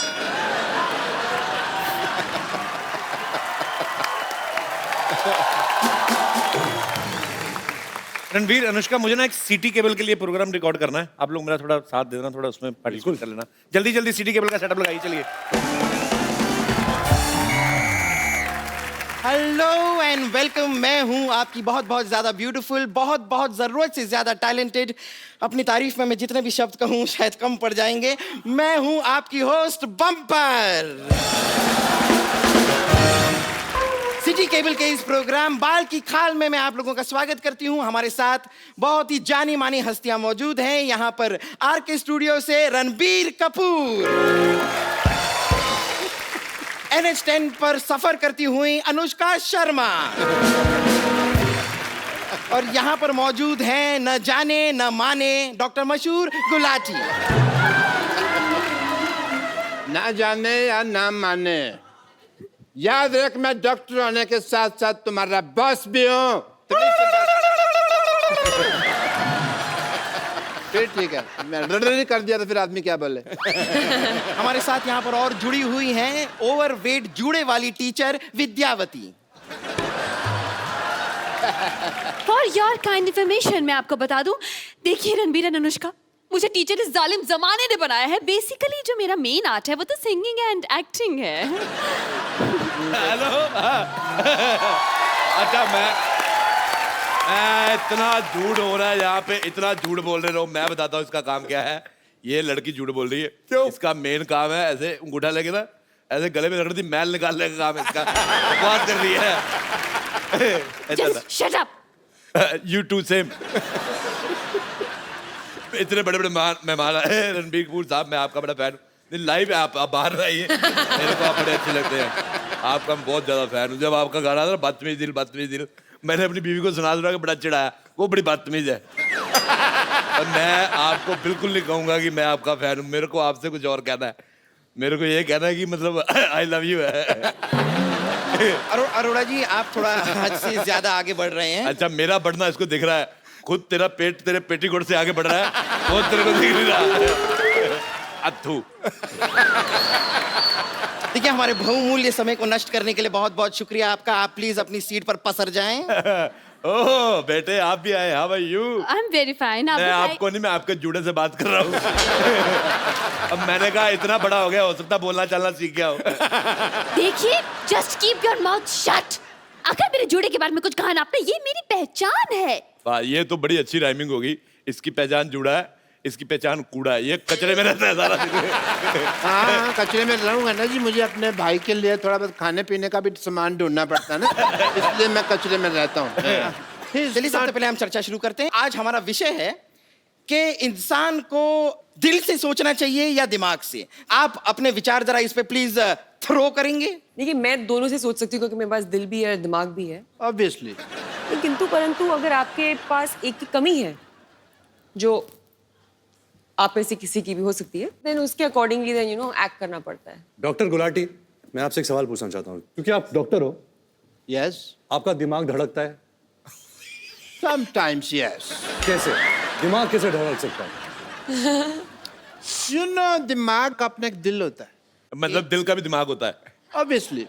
रणवीर, अनुष्का, मुझे ना एक सिटी केबल के लिए प्रोग्राम रिकॉर्ड करना है, आप लोग मेरा थोड़ा साथ दे देना, थोड़ा उसमें पार्टिसिपेट कर लेना। जल्दी जल्दी सिटी केबल का सेटअप लगाइए, चलिए। Hello and welcome. मैं हूं आपकी बहुत बहुत ज्यादा ब्यूटीफुल, बहुत बहुत जरूरत से ज्यादा टैलेंटेड। अपनी तारीफ में मैं जितने भी शब्द कहूं शायद कम पड़ जाएंगे। मैं हूं आपकी होस्ट बम्पर। सिटी केबल के इस प्रोग्राम बाल की खाल में मैं आप लोगों का स्वागत करती हूं। हमारे साथ बहुत ही जानी मानी हस्तियां मौजूद हैं। यहां पर आरके स्टूडियो से रणबीर कपूर, NH10 पर सफर करती हुई अनुष्का शर्मा, और यहां पर मौजूद हैं न जाने न माने डॉक्टर मशहूर गुलाटी। ना जाने या ना माने, याद रख मैं डॉक्टर होने के साथ साथ तुम्हारा बॉस भी हूँ। फिर ठीक है, मैं रड़ कर दिया तो फिर आदमी क्या बोले। हमारे साथ यहाँ पर और जुड़ी हुई हैं ओवरवेट जूड़े वाली teacher Vidyavati. For your kind information मैं आपको बता दूं, देखिए रणबीर और अनुष्का, मुझे टीचर इस जालिम जमाने ने बनाया है। बेसिकली जो मेरा मेन आर्ट है वो तो सिंगिंग एंड एक्टिंग है। हेलो। अच्छा, मैं इतना झूठ हो रहा है यहाँ पे, इतना झूठ बोल रहे हो। मैं बताता हूँ इसका काम क्या है। ये लड़की झूठ बोल रही है। क्यों? इसका मेन काम है ऐसे अंगूठा लेके ना ऐसे गले में रगड़ती मैल निकालने का काम है इसका। बकवास कर रही है। Just shut up. You too same. इतने बड़े बड़े मेहमान आए रणबीर कपूर साहब, मैं आपका बड़ा फैन हूँ। लाइव आप बाहर रहिए, मेरे को आप बड़े अच्छे लगते हैं। आपका मैं बहुत ज्यादा फैन हूँ। जब आपका गाना था बदतमीज दिल, मैंने अपनी बीवी को सुना के बड़ा चिढ़ाया, वो बड़ी बदतमीज है। और मैं आपको बिल्कुल नहीं कहूंगा कि मैं आपका फैन हूँ। मेरे को आपसे कुछ और कहना है। मेरे को ये कहना है कि मतलब आई लव यू है। अरोड़ा जी, आप थोड़ा हद से ज्यादा आगे बढ़ रहे हैं। अच्छा, मेरा बढ़ना इसको दिख रहा है। खुद तेरा पेट तेरे पेटीकोट से आगे बढ़ रहा है, वो तेरे को दिख नहीं रहा। अथू। देखिए, हमारे बहुमूल्य समय को नष्ट करने के लिए बहुत बहुत शुक्रिया आपका। आप प्लीज अपनी सीट पर पसर जाएं। ओह बेटे, आप भी आए। How are you? I am very fine. मैं आपको नहीं, मैं आपके जूड़े से बात कर रहा हूँ। अब मैंने कहा इतना बड़ा हो गया, हो सकता बोलना चलना सीख गया हो। देखिए, just keep your mouth shut. अगर मेरे जोड़े के बारे में कुछ कहा ना आपने, ये मेरी पहचान है। वाह, ये तो बड़ी अच्छी राइमिंग होगी। इसकी पहचान जूड़ा है, इसकी पहचान कूड़ा है। ये कचरे में रहता है सारा दिन। हाँ, कचरे में रहूंगा ना जी। मुझे अपने भाई के लिए थोड़ा बहुत खाने पीने का भी सामान ढूंढना पड़ता है ना, इसलिए मैं कचरे में रहता हूँ। चलिए, सबसे पहले हम चर्चा शुरू करते हैं। आज हमारा विषय है कि इंसान को दिल से सोचना चाहिए या दिमाग से। आप अपने विचार जरा इस पे प्लीज थ्रो करेंगे। देखिए, मैं दोनों से सोच सकती हूँ क्योंकि मेरे पास दिल भी है, दिमाग भी है। ऑब्वियसली। किंतु परंतु अगर आपके पास एक की कमी है, जो आप में से किसी की भी हो सकती है, देन उसके अकॉर्डिंगली देन एक्ट करना पड़ता है। डॉक्टर गुलाटी, मैं आपसे एक सवाल पूछना चाहता हूँ, क्योंकि आप डॉक्टर हो। यस। आपका दिमाग धड़कता है? Sometimes yes. कैसे? दिमाग कैसे ढक सकता है? यू नो दिमाग का अपना एक दिल होता है मतलब दिल का भी दिमाग होता है। ऑब्वियसली।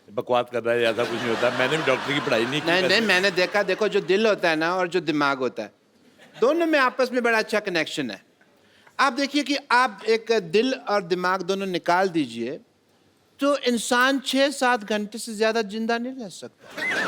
बकवास कर रहा है, ऐसा कुछ नहीं होता। मैंने भी डॉक्टर की पढ़ाई नहीं की। नहीं मैंने देखा, देखो जो दिल होता है ना और जो दिमाग होता है, दोनों में आपस में बड़ा अच्छा कनेक्शन है। आप देखिए कि आप एक दिल और दिमाग दोनों निकाल दीजिए तो इंसान 6-7 घंटे से ज्यादा जिंदा नहीं रह सकता।